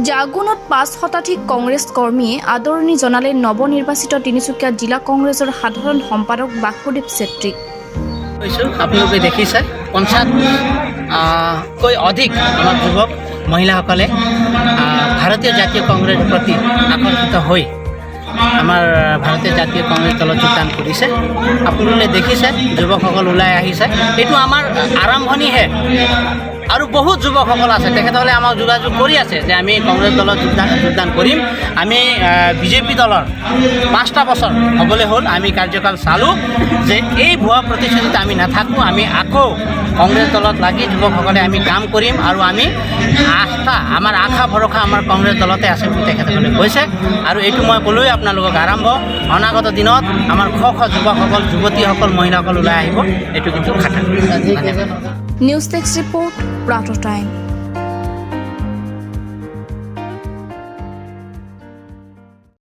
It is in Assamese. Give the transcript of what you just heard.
জাগুনত 5 শতাধিক কংগ্ৰেছ কৰ্মীয়ে আদৰণি জনালে নৱনিৰ্বাচিত তিনিচুকীয়া জিলা কংগ্ৰেছৰ সাধাৰণ সম্পাদক বাসুদেৱ ছেত্ৰীক। আপোনালোকে দেখিছে 50কৈ অধিক আমাৰ যুৱক মহিলাসকলে ভাৰতীয় জাতীয় কংগ্ৰেছৰ প্ৰতি আকৰ্ষিত হৈ আমাৰ ভাৰতীয় জাতীয় কংগ্ৰেছ দলত যোগদান কৰিছে। আপোনালোকে দেখিছে যুৱকসকল ওলাই আহিছে। এইটো আমাৰ আৰম্ভণিহে আৰু বহুত যুৱকসকল আছে, তেখেতসকলে আমাক যোগাযোগ কৰি আছে যে আমি কংগ্ৰেছ দলত যোগদান কৰিম। আমি বিজেপি দলৰ 5টা বছৰ হ'বলৈ হ'ল, আমি কাৰ্যকাল চালোঁ যে এই ভুৱা প্ৰতিশ্ৰুতিত আমি নাথাকোঁ। আমি আকৌ কংগ্ৰেছ দলত লাগি যুৱকসকলে আমি কাম কৰিম আৰু আমি আমাৰ আশা ভৰসা আমাৰ কংগ্ৰেছ দলতে আছে বুলি তেখেতসকলে কৈছে। আৰু এইটো মই ক'লোৱেই আপোনালোকক আৰম্ভ, অনাগত দিনত আমাৰ শ যুৱকসকল, যুৱতীসকল, মহিলাসকল ওলাই আহিব, এইটো কিন্তু খাটা। নিউজ ডেস্ক ৰিপৰ্ট, প্ৰাতঃ টাইম।